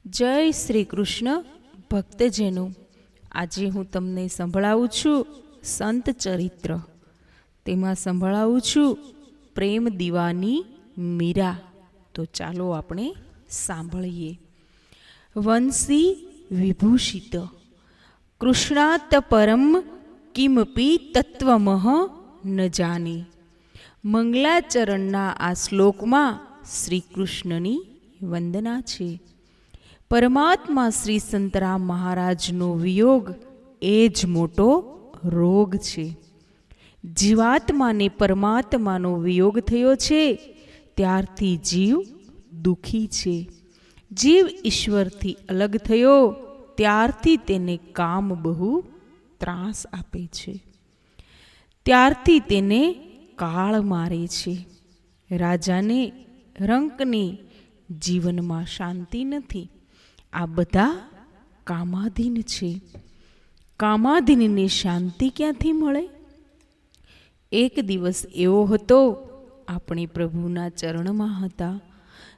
જય શ્રી કૃષ્ણ ભક્તજનો. આજે હું તમને સંભળાવું છું સંત ચરિત્ર. તેમાં સંભળાવું છું પ્રેમ દીવાની મીરા. તો ચાલો આપણે સાંભળીએ. વંશી વિભૂષિત કૃષ્ણાત પરમ કિમપી તત્વમઃ ન જાને. મંગલાચરણના આ શ્લોકમાં શ્રી કૃષ્ણની વંદના છે. પરમાત્મા શ્રી સંતરામ મહારાજનો વિયોગ એ જ મોટો રોગ છે. જીવાત્માને પરમાત્માનો વિયોગ થયો છે ત્યારથી જીવ દુઃખી છે. જીવ ઈશ્વરથી અલગ થયો ત્યારથી તેને કામ બહુ ત્રાસ આપે છે. ત્યારથી તેને કાળ મારે છે. રાજાને રંકને જીવનમાં શાંતિ નથી. આ બધા કામાધીન છે. કામાધીનને શાંતિ ક્યાંથી મળે? એક દિવસ એવો હતો, આપણે પ્રભુના ચરણમાં હતા.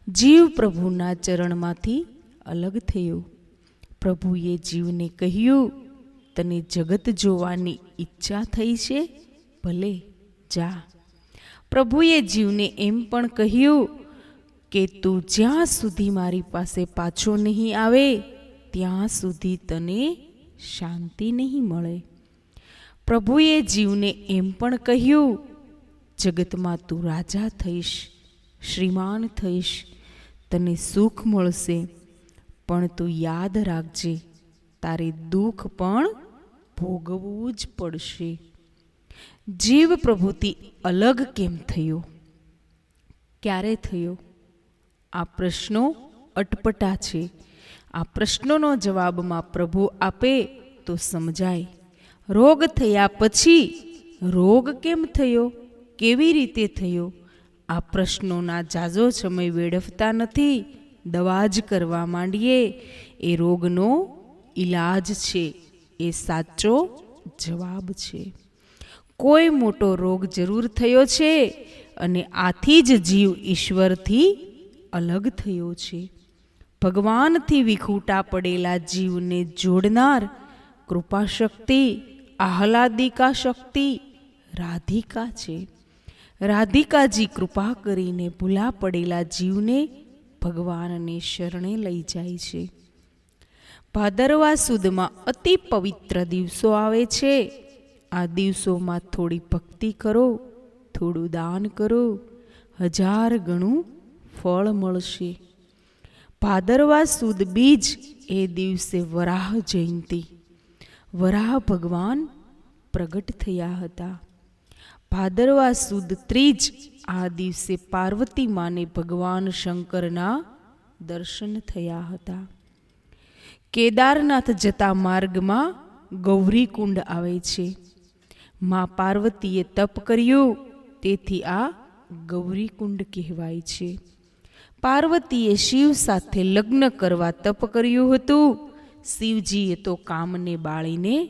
જીવ પ્રભુના ચરણમાંથી અલગ થયો. પ્રભુએ જીવને કહ્યું, તને જગત જોવાની ઈચ્છા થઈ છે? ભલે જા. પ્રભુએ જીવને એમ પણ કહ્યું કે તું જ્યાં સુધી મારી પાસે પાછો નહીં આવે ત્યાં સુધી તને શાંતિ નહીં મળે. પ્રભુએ જીવને એમ પણ કહ્યું, જગતમાં તું રાજા થઈશ, શ્રીમાન થઈશ, તને સુખ મળશે, પણ તું યાદ રાખજે, તારે દુઃખ પણ ભોગવવું જ પડશે. જીવ પ્રભુથી અલગ કેમ થયો? ક્યારે થયો? આ પ્રશ્નો અટપટા છે. આ પ્રશ્નોનો જવાબમાં પ્રભુ આપે તો સમજાય. રોગ થયા પછી રોગ કેમ થયો? કેવી રીતે થયો? આ પ્રશ્નોના ઝાઝો સમય વેડફતા નથી. દવા જ કરવા માંડીએ એ રોગનો ઈલાજ છે. એ સાચો જવાબ છે. કોઈ મોટો રોગ જરૂર થયો છે અને આથી જ જીવ ઈશ્વરથી અલગ થયો છે. ભગવાનથી વિખૂટા પડેલા જીવને જોડનાર કૃપા શક્તિ, આહલાદિકા શક્તિ રાધિકા છે. રાધિકાજી કૃપા કરીને ભૂલા પડેલા જીવને ભગવાનને શરણે લઈ જાય છે. ભાદરવા સુદમાં અતિ પવિત્ર દિવસો આવે છે. આ દિવસોમાં થોડી ભક્તિ કરો, થોડું દાન કરો, 1000 ગણું ફળ મળશે. ભાદરવા સુદ બીજ એ દિવસે વરાહ જયંતી, વરાહ ભગવાન પ્રગટ થયા હતા. ભાદરવા સુદ ત્રીજ આ દિવસે પાર્વતી માને ભગવાન શંકરના દર્શન થયા હતા. કેદારનાથ જતા માર્ગમાં ગૌરીકુંડ આવે છે. માં પાર્વતીએ તપ કર્યું, તેથી આ ગૌરીકુંડ કહેવાય છે. પાર્વતીએ શિવ સાથે લગ્ન કરવા તપ કર્યું હતું. શિવજીએ તો કામને બાળીને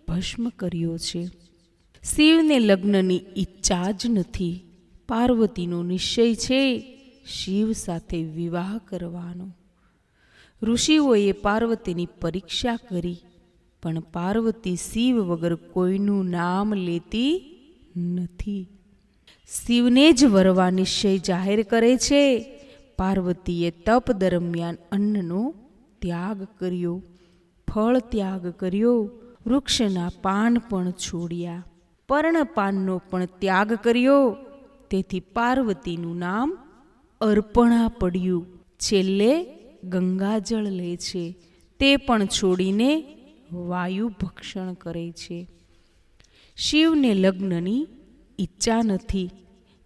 ભસ્મ કર્યો છે. શિવને લગ્નની ઈચ્છા જ નથી. પાર્વતીનો નિશ્ચય છે શિવ સાથે વિવાહ કરવાનો. ઋષિઓએ પાર્વતીની પરીક્ષા કરી, પણ પાર્વતી શિવ વગર કોઈનું નામ લેતી નથી. શિવને જ વરવા નિશ્ચય જાહેર કરે છે. પાર્વતીએ તપ દરમિયાન અન્નનો ત્યાગ કર્યો, ફળ ત્યાગ કર્યો, વૃક્ષના પાન પણ છોડ્યા, પર્ણપાનનો પણ ત્યાગ કર્યો. તેથી પાર્વતીનું નામ અર્પણા પડ્યું. છેલ્લે ગંગાજળ લે છે, તે પણ છોડીને વાયુ ભક્ષણ કરે છે. શિવને લગ્નની ઈચ્છા નથી,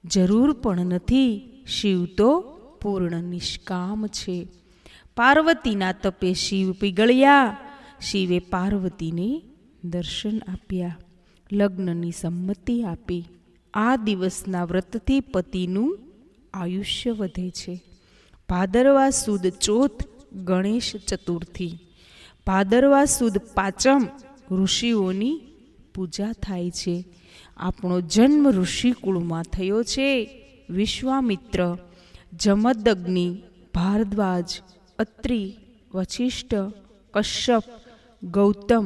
જરૂર પણ નથી. શિવ તો પૂર્ણ નિષ્કામ છે. પાર્વતીના તપે શિવ પીગળ્યા. શિવે પાર્વતીને દર્શન આપ્યા, લગ્નની સંમતિ આપી. આ દિવસના વ્રતથી પતિનું આયુષ્ય વધે છે. ભાદરવા સુદ ચોથ ગણેશ ચતુર્થી. ભાદરવા સુદ પાંચમ ઋષિઓની પૂજા થાય છે. આપણો જન્મ ઋષિકુળમાં થયો છે. વિશ્વામિત્ર, જમદગ્નિ, ભારદ્વાજ, અત્રિ, વશિષ્ઠ, કશ્યપ, ગૌતમ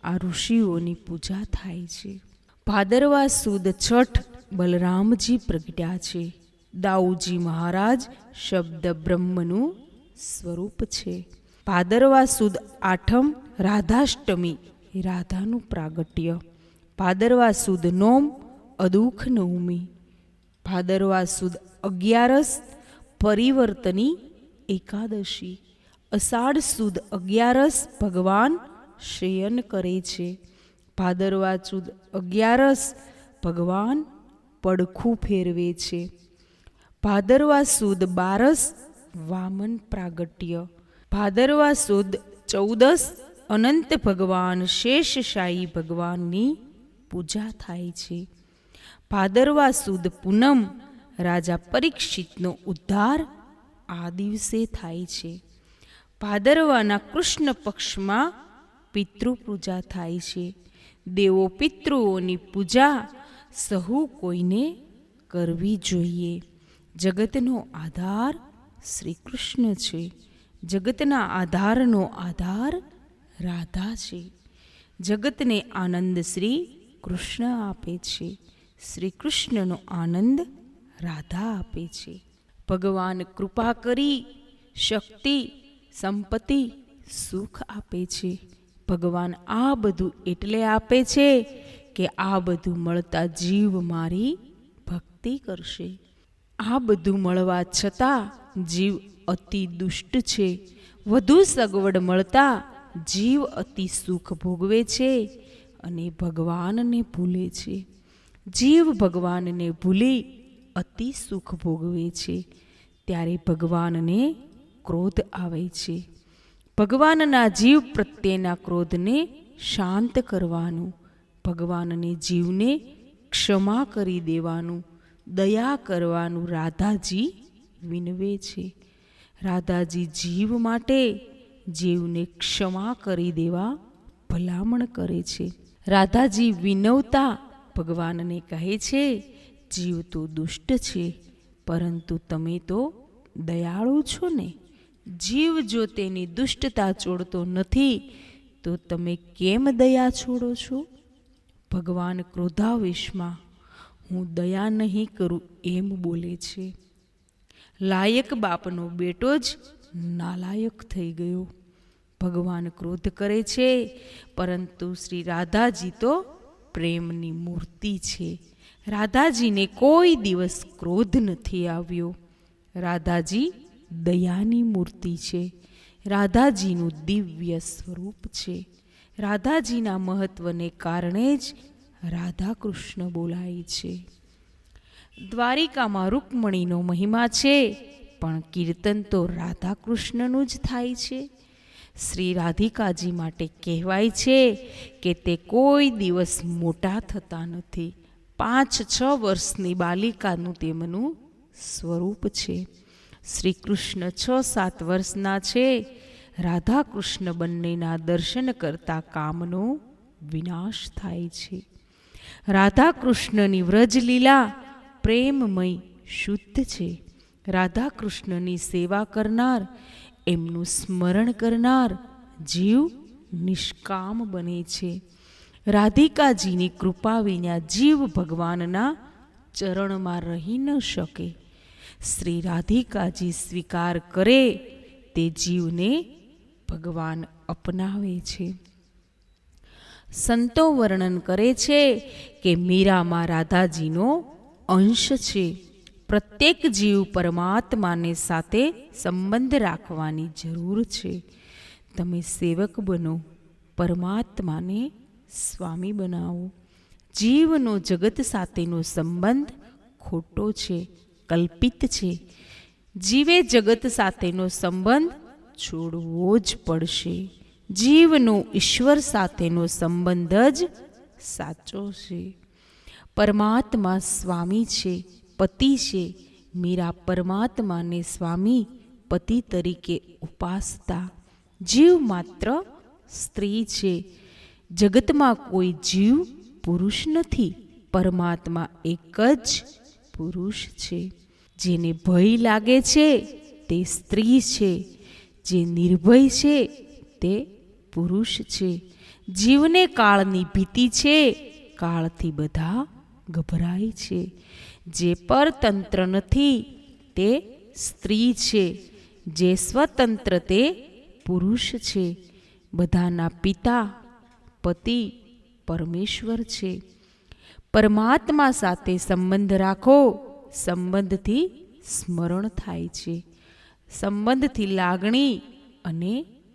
આ ઋષિઓની પૂજા થાય છે. ભાદરવા સુદ છઠ બલરામજી પ્રગટ્યા છે. દાઉજી મહારાજ શબ્દ બ્રહ્મનું સ્વરૂપ છે. ભાદરવા સુદ આઠમ રાધાષ્ટમી રાધાનું પ્રાગટ્ય. ભાદરવા સુદ નોમ અદુખ નવમી. ભાદરવા સુદ 11 પરિવર્તની એકાદશી. અષાઢ સુદ 11 ભગવાન શયન કરે છે. ભાદરવા સુદ 11 ભગવાન પડખું ફેરવે છે. ભાદરવા સુદ 12 વામન પ્રાગટ્ય. ભાદરવા સુદ 14 અનંત ભગવાન શેષશાહી ભગવાનની પૂજા થાય છે. ભાદરવા સુદ પૂનમ રાજા પરીક્ષિતનો ઉદ્ધાર આ દિવસે થાય છે. ભાદરવાના કૃષ્ણ પક્ષમાં પિતૃ પૂજા થાય છે. દેવો પિતૃઓની પૂજા સહુ કોઈને કરવી જોઈએ. જગતનો આધાર શ્રી કૃષ્ણ છે. જગતના આધારનો આધાર રાધા છે. જગતને આનંદ શ્રી કૃષ્ણ આપે છે. શ્રી કૃષ્ણનો આનંદ રાધા આપે છે. ભગવાન કૃપા કરી શક્તિ, સંપત્તિ, સુખ આપે છે. ભગવાન આ બધું એટલે આપે છે કે આ બધું મળતા જીવ મારી ભક્તિ કરશે. આ બધું મળવા છતાં જીવ અતિ દુષ્ટ છે. વધુ સગવડ મળતા જીવ અતિ સુખ ભોગવે છે અને ભગવાનને ભૂલે છે. જીવ ભગવાનને ભૂલી અતિ સુખ ભોગવે છે ત્યારે ભગવાનને ક્રોધ આવે છે. ભગવાનના જીવ પ્રત્યેના ક્રોધને શાંત કરવાનું, ભગવાનને જીવને ક્ષમા કરી દેવાનું, દયા કરવાનું રાધાજી વિનવે છે. રાધાજી જીવ માટે જીવને ક્ષમા કરી દેવા ભલામણ કરે છે. રાધાજી વિનવતા ભગવાનને કહે છે, જીવ તો દુષ્ટ છે પરંતુ તમે તો દયાળુ છો ને. જીવ જો તેની દુષ્ટતા છોડતો નથી તો તમે કેમ દયા છોડો છો? ભગવાન ક્રોધાવેશમાં હું દયા નહીં કરું એમ બોલે છે. લાયક બાપનો બેટો જ નાલાયક થઈ ગયો. ભગવાન ક્રોધ કરે છે પરંતુ શ્રી રાધાજી તો પ્રેમની મૂર્તિ છે. રાધાજીને કોઈ દિવસ ક્રોધ નથી આવ્યો. રાધાજી દયાની મૂર્તિ છે. રાધાજીનું દિવ્ય સ્વરૂપ છે. રાધાજીના મહત્વને કારણે જ રાધા કૃષ્ણ બોલાય છે. દ્વારિકામાં રૂકમણીનો મહિમા છે પણ કીર્તન તો રાધા કૃષ્ણનું જ થાય છે. શ્રી રાધિકાજી માટે કહેવાય છે કે તે કોઈ દિવસ મોટા થતા નથી. 5-6 વર્ષની બાલિકાનું તેમનું સ્વરૂપ છે. શ્રી કૃષ્ણ 6-7 વર્ષના છે. રાધા કૃષ્ણ બંનેના દર્શન કરતા કામનો વિનાશ થાય છે. રાધા કૃષ્ણની વ્રજલીલા પ્રેમમય શુદ્ધ છે. રાધા કૃષ્ણની સેવા કરનાર, એમનું સ્મરણ કરનાર જીવ નિષ્કામ બને છે. રાધિકાજીની કૃપા વિના જીવ ભગવાનના ચરણમાં રહી ન શકે. શ્રી રાધિકાજી સ્વીકાર કરે તે જીવને ભગવાન અપનાવે છે. સંતો વર્ણન કરે છે કે મીરામાં રાધાજીનો અંશ છે. પ્રત્યેક જીવ પરમાત્માને સાથે સંબંધ રાખવાની જરૂર છે. તમે સેવક બનો, પરમાત્માને સ્વામી બનાવો. જીવનો જગત સાથેનો સંબંધ ખોટો છે, કલ્પિત છે. જીવે જગત સાથેનો સંબંધ છોડવો જ પડશે. જીવનો ઈશ્વર સાથેનો સંબંધ જ સાચો છે. પરમાત્મા સ્વામી છે, પતિ છે. મીરા પરમાત્માને સ્વામી પતિ તરીકે ઉપાસતા. જીવ માત્ર સ્ત્રી છે. જગતમાં કોઈ જીવ પુરુષ નથી. પરમાત્મા એક જ પુરુષ છે. જેને ભય લાગે છે તે સ્ત્રી છે. જે નિર્ભય છે તે પુરુષ છે. જીવને કાળની ભીતિ છે, કાળથી બધા ગભરાય છે. જે પરતંત્ર નથી તે સ્ત્રી છે, જે સ્વતંત્ર તે પુરુષ છે. બધાના પિતા પતિ પરમેશ્વર છે. પરમાત્મા સાથે સંબંધ રાખો. સંબંધથી સ્મરણ થાય છે. સંબંધથી લાગણી અને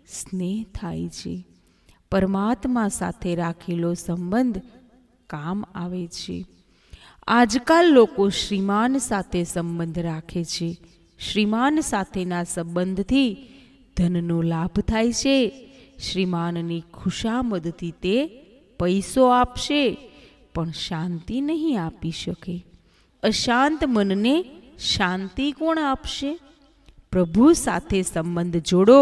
સ્નેહ થાય છે. પરમાત્મા સાથે રાખેલો સંબંધ કામ આવે છે. આજકાલ લોકો શ્રીમાન સાથે સંબંધ રાખે છે. શ્રીમાન સાથેના સંબંધથી ધનનો લાભ થાય છે. શ્રીમાનની ખુશામદથી તે પૈસો આપશે પણ શાંતિ નહીં આપી શકે. અશાંત મનને શાંતિ કોણ આપશે? પ્રભુ સાથે સંબંધ જોડો.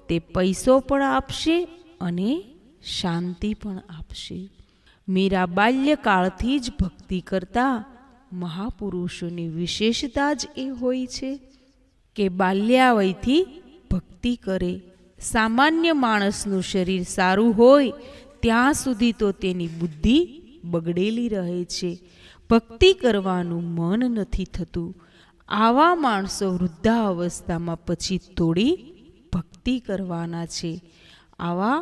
તે પૈસો પણ આપશે અને શાંતિ પણ આપશે. મીરા બાલ્યકાળથી જ ભક્તિ કરતા મહાપુરુષોની વિશેષતા જ એ હોય છે કે બાલ્યાવયથી ભક્તિ કરે. સામાન્ય માણસનું શરીર સારું હોય ત્યાં સુધી તો તેની બુદ્ધિ બગડેલી રહે છે. ભક્તિ કરવાનું મન નથી થતું. આવા માણસો વૃદ્ધાવસ્થામાં પછી થોડી ભક્તિ કરવાના છે. આવા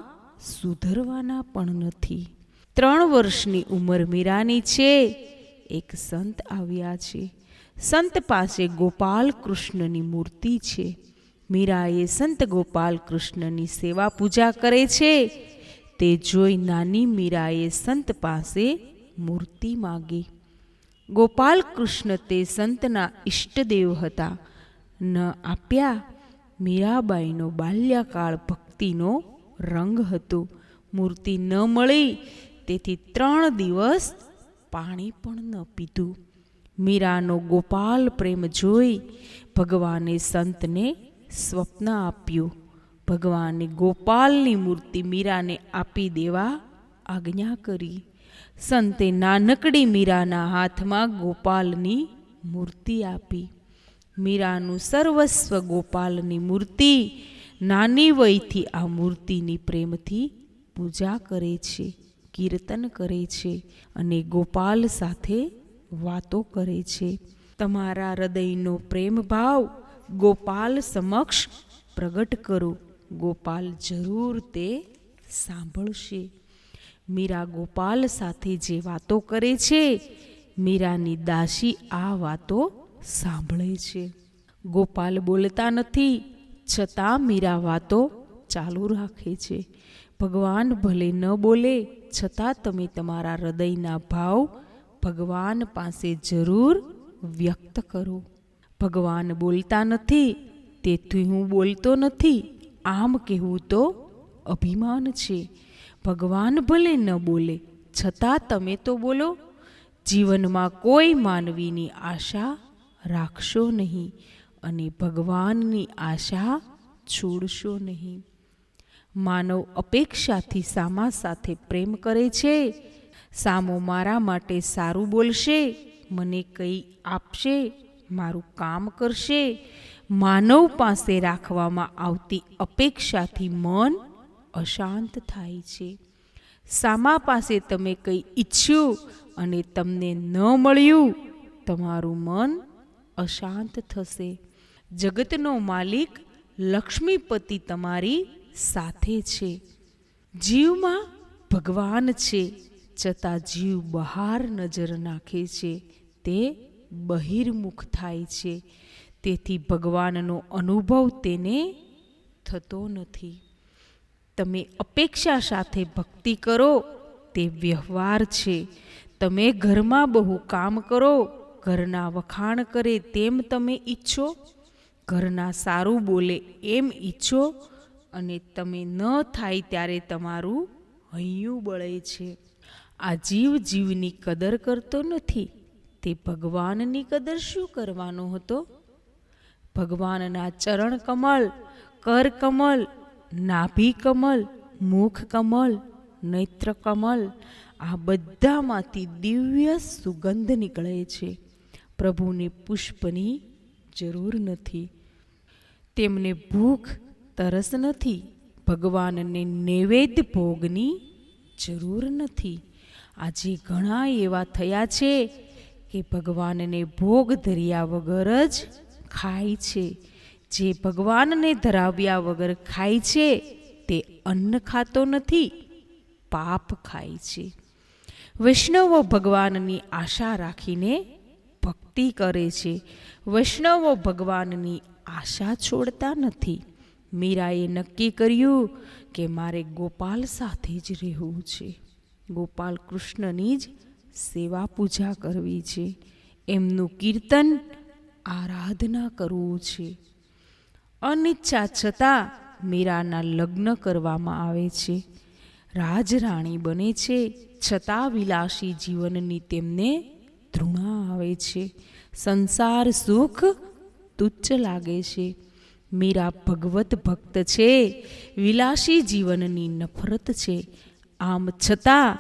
સુધરવાના પણ નથી. 3 વર્ષની ઉંમર મીરાની છે. એક સંત આવ્યા છે. સંત પાસે ગોપાલ કૃષ્ણની મૂર્તિ છે. મીરાએ સંત ગોપાલ કૃષ્ણની સેવા પૂજા કરે છે. તે જોઈ નાની મીરાએ સંત પાસે મૂર્તિ માગી. ગોપાલ કૃષ્ણ તે સંતના ઈષ્ટદેવ હતા. ન આપ્યા. મીરાબાઈનો બાલ્યકાળ ભક્તિનો રંગ હતો. મૂર્તિ ન મળી તેથી 3 દિવસ પાણી પણ ન પીધું. મીરાનો ગોપાલ પ્રેમ જોઈ ભગવાને સંતને સ્વપ્ન આપ્યું. ભગવાને ગોપાલની મૂર્તિ મીરાને આપી દેવા આજ્ઞા કરી. સંતે નાનકડી મીરાના હાથમાં ગોપાલની મૂર્તિ આપી. મીરાનું સર્વસ્વ ગોપાલની મૂર્તિ. નાની વયથી આ મૂર્તિની પ્રેમથી પૂજા કરે છે, કીર્તન કરે છે અને ગોપાલ સાથે વાતો કરે છે. તમારા હૃદયનો પ્રેમ ભાવ ગોપાલ સમક્ષ પ્રગટ કરો. ગોપાલ જરૂર તે સાંભળશે. મીરા ગોપાલ સાથે જે વાતો કરે છે, મીરાની દાસી આ વાતો સાંભળે છે. ગોપાલ બોલતા નથી છતાં મીરા વાતો ચાલુ રાખે છે. ભગવાન ભલે ન બોલે છતાં તમે તમારા હૃદયના ભાવ ભગવાન પાસે જરૂર વ્યક્ત કરો. ભગવાન બોલતા નથી તેથી હું બોલતો નથી આમ કહેવું તો અભિમાન છે. ભગવાન ભલે ન બોલે છતાં તમે તો બોલો. જીવનમાં કોઈ માનવીની આશા રાખશો નહીં અને ભગવાનની આશા છોડશો નહીં. માનવ અપેક્ષાથી સામા સાથે પ્રેમ કરે છે. સામો મારા માટે સારું બોલશે, મને કંઈ આપશે, મારું કામ કરશે. માનવ પાસે રાખવામાં આવતી અપેક્ષાથી મન અશાંત થાય છે. સામા પાસે તમે કંઈ ઈચ્છ્યું અને તમને ન મળ્યું, તમારું મન અશાંત થશે. જગતનો માલિક લક્ષ્મીપતિ તમારી સાથે છે. જીવમાં ભગવાન છે છતાં જીવ બહાર નજર નાખે છે, તે બહિર્મુખ થાય છે. તેથી ભગવાનનો અનુભવ તેને થતો નથી. તમે અપેક્ષા સાથે ભક્તિ કરો તે વ્યવહાર છે. તમે ઘરમાં બહુ કામ કરો, ઘરના વખાણ કરે તેમ તમે ઈચ્છો, ઘરના સારું બોલે એમ ઈચ્છો અને તમે ન થાય ત્યારે તમારું હૈયું બળે છે. આ જીવ જીવની કદર કરતો નથી. તે ભગવાનની કદર શું કરવાનો હતો? ભગવાનના ચરણ કમળ, કર કમળ, નાભી કમળ, મુખ કમળ, નેત્ર કમળ, આ બધામાંથી દિવ્ય સુગંધ નીકળે છે. પ્રભુને પુષ્પની જરૂર નથી. તેમને ભૂખ તરસ નથી, ભગવાનને નૈવેદ્ય ભોગની જરૂર નથી. આજે ઘણા એવા થયા છે કે ભગવાનને ભોગ ધર્યા વગર જ ખાય છે. જે ભગવાનને ધરાવ્યા વગર ખાય છે તે અન્ન ખાતો નથી, પાપ ખાય છે. વૈષ્ણવો ભગવાનની આશા રાખીને ભક્તિ કરે છે. વૈષ્ણવો ભગવાનની આશા છોડતા નથી. મીરાએ નક્કી કર્યું કે મારે ગોપાલ સાથે જ રહેવું છે, ગોપાલ કૃષ્ણની જ સેવા પૂજા કરવી છે, એમનું કીર્તન આરાધના કરવું છે. અનિચ્છા છતાં મીરાના લગ્ન કરવામાં આવે છે. રાજરાણી બને છે, છતાં વિલાસી જીવનની તેમને ધૃણા આવે છે. સંસાર સુખ તુચ્છ લાગે છે. મીરા ભગવત ભક્ત છે, વિલાસી જીવનની નફરત છે. આમ છતાં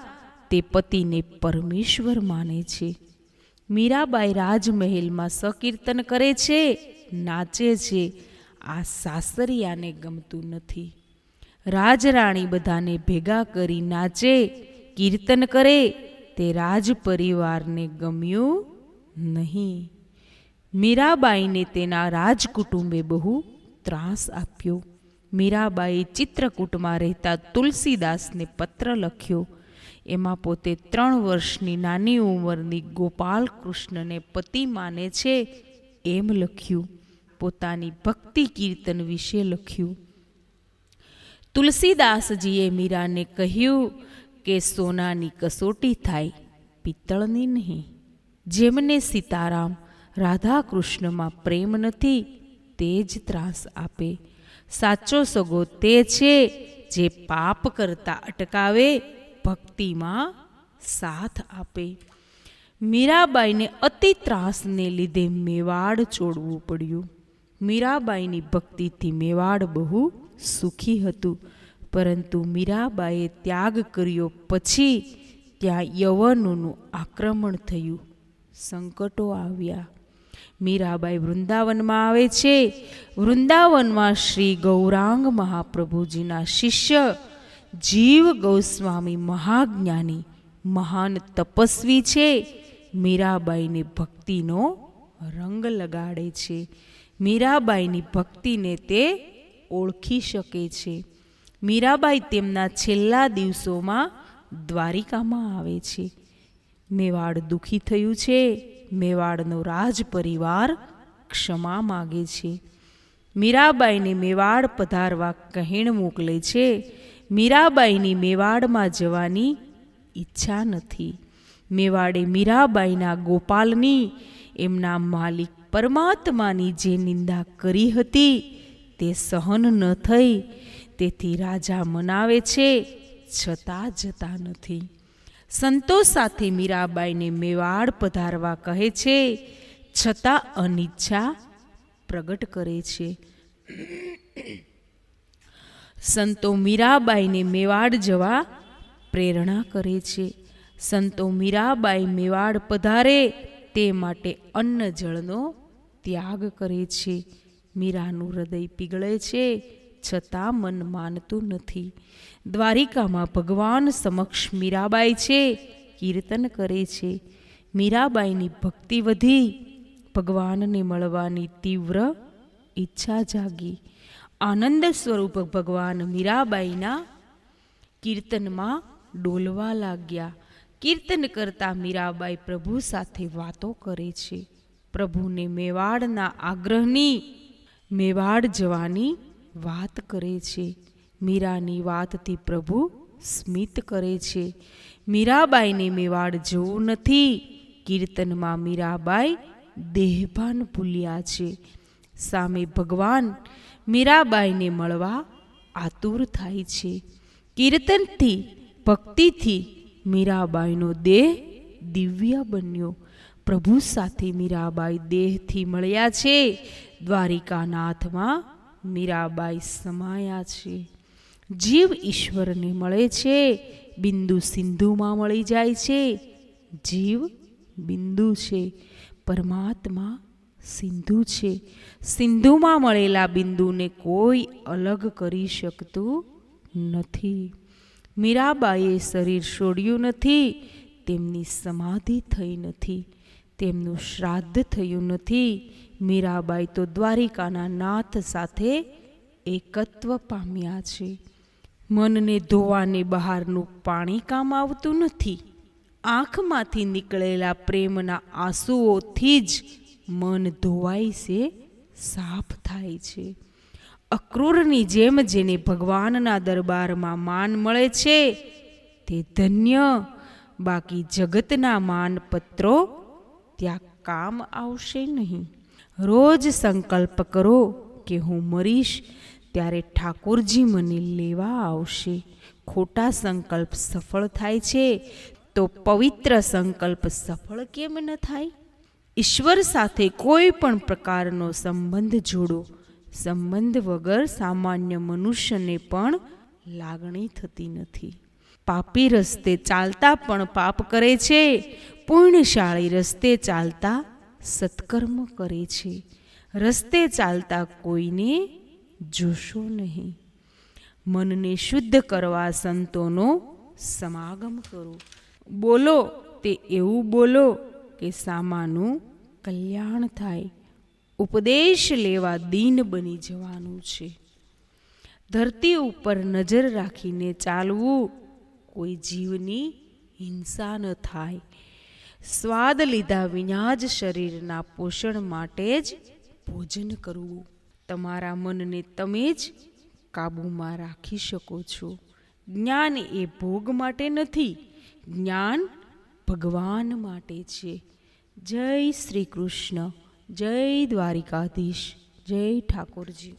તે પતિને પરમેશ્વર માને છે. મીરાબાઈ રાજમહેલમાં સંકીર્તન કરે છે, નાચે છે. આ સાસરિયાને ગમતું નથી. રાજરાણી બધાને ભેગા કરી નાચે, કીર્તન કરે, તે રાજ પરિવારને ગમ્યું નહીં. મીરાબાઈને તેના રાજકુટુંબે બહુ ત્રાસ આપ્યો. મીરાબાઈએ ચિત્રકૂટમાં રહેતા તુલસીદાસને પત્ર લખ્યો. એમાં પોતે 3 વર્ષની નાની ઉંમરની ગોપાલ કૃષ્ણને પતિ માને છે એમ લખ્યું. પોતાની ભક્તિ કીર્તન વિશે લખ્યું. તુલસીદાસજીએ મીરાને કહ્યું કે સોનાની કસોટી થાય, પિત્તળની નહીં. જેમને સીતારામ રાધા કૃષ્ણમાં પ્રેમ નથી તે જ ત્રાસ આપે. સાચો સગો તે છે જે પાપ કરતા અટકાવે, ભક્તિમાં સાથ આપે. મીરાબાઈને અતિ ત્રાસને લીધે મેવાડ છોડવું પડ્યું. મીરાબાઈની ભક્તિથી મેવાડ બહુ સુખી હતું, પરંતુ મીરાબાઈએ ત્યાગ કર્યો પછી ત્યાં યવનોનું આક્રમણ થયું, સંકટો આવ્યા. મીરાબાઈ વૃંદાવનમાં આવે છે. વૃંદાવનમાં શ્રી ગૌરાંગ મહાપ્રભુજીના શિષ્ય જીવ ગોસ્વામી મહાજ્ઞાની મહાન તપસ્વી છે. મીરાબાઈને ભક્તિનો રંગ લગાડે છે. મીરાબાઈની ભક્તિને તે ઓળખી શકે છે. મીરાબાઈ તેમના છેલ્લા દિવસોમાં દ્વારિકામાં આવે છે. મેવાડ દુઃખી થયું છે. મેવાડનો રાજ પરિવાર ક્ષમા માગે છે. મીરાબાઈને મેવાડ પધારવા કહેણ મોકલે છે. મીરાબાઈની મેવાડમાં જવાની ઈચ્છા નથી. મેવાડે મીરાબાઈના ગોપાલની, એમના માલિક પરમાત્માની જે નિંદા કરી હતી તે સહન ન થઈ. તેથી રાજા મનાવે છે, છતાં જતા નથી. સંતો સાથે મીરાબાઈને મેવાડ પધારવા કહે છે, છતાં અનિચ્છા પ્રગટ કરે છે. સંતો મીરાબાઈને મેવાડ જવા પ્રેરણા કરે છે. સંતો મીરાબાઈ મેવાડ પધારે તે માટે અન્ન જળનો ત્યાગ કરે છે. મીરાનું હૃદય પીગળે છે, છતાં મન માનતું નથી. દ્વારિકામાં ભગવાન સમક્ષ મીરાબાઈ છે, કીર્તન કરે છે. મીરાબાઈની ભક્તિ વધી, ભગવાનને મળવાની તીવ્ર ઈચ્છા જાગી. આનંદ સ્વરૂપ ભગવાન મીરાબાઈના કીર્તનમાં ડોલવા લાગ્યા. કીર્તન કરતા મીરાબાઈ પ્રભુ સાથે વાતો કરે છે. પ્રભુને મેવાડના આગ્રહની મેવાડ જવાની વાત કરે છે. મીરાની વાતથી પ્રભુ સ્મિત કરે છે. મીરાબાઈને મેવાડ જવું નથી. કીર્તનમાં મીરાબાઈ દેહભાન ભૂલ્યા છે. સામે ભગવાન મીરાબાઈને મળવા આતુર થાય છે. કીર્તનથી, ભક્તિથી મીરાબાઈનો દેહ દિવ્ય બન્યો. પ્રભુ સાથે મીરાબાઈ દેહથી મળ્યા છે. દ્વારિકાનાથમાં મીરાબાઈ સમાયા છે. જીવ ઈશ્વરને મળે છે, બિંદુ સિંધુમાં મળી જાય છે. જીવ બિંદુ છે, પરમાત્મા સિંધુ છે. સિંધુમાં મળેલા બિંદુને કોઈ અલગ કરી શકતું નથી. મીરાબાઈએ શરીર છોડ્યું નથી, તેમની સમાધિ થઈ નથી, તેમનું શ્રાદ્ધ થયું નથી. મીરાબાઈ તો દ્વારિકાના નાથ સાથે એકત્વ પામ્યા છે. મનને ધોવાને બહારનું પાણી કામ આવતું નથી. આંખમાંથી નીકળેલા પ્રેમના આંસુઓથી જ મન ધોવાય છે, સાફ થાય છે. અક્રૂરની જેમ જેને ભગવાનના દરબારમાં માન મળે છે તે ધન્ય. બાકી જગતના માનપત્રો ત્યાં કામ આવશે નહીં. રોજ સંકલ્પ કરો કે હું મરીશ ત્યારે ઠાકોરજી મને લેવા આવશે. ખોટા સંકલ્પ સફળ થાય છે તો પવિત્ર સંકલ્પ સફળ કેમ ન થાય? ઈશ્વર સાથે કોઈ પણ પ્રકારનો સંબંધ જોડો. સંબંધ વગર સામાન્ય મનુષ્યને પણ લાગણી થતી નથી. પાપી રસ્તે ચાલતા પણ પાપ કરે છે, પુણ્યશાળી રસ્તે ચાલતા સત્કર્મ કરે છે. રસ્તે ચાલતા કોઈને જોશો નહીં. મનને શુદ્ધ કરવા સંતોનો સમાગમ કરો. બોલો તે એવું બોલો કે સામાનું કલ્યાણ થાય. ઉપદેશ લેવા દીન બની જવાનું છે. ધરતી ઉપર નજર રાખીને ચાલવું, કોઈ જીવની હિંસા ન થાય. સ્વાદ લીધા વિના જ શરીરના પોષણ માટે જ ભોજન કરવું. તમારા મનને તમે જ કાબૂમાં રાખી શકો છો. જ્ઞાન એ ભોગ માટે નથી, જ્ઞાન ભગવાન માટે છે. જય શ્રી કૃષ્ણ. જય દ્વારિકાધીશ. જય ઠાકોરજી.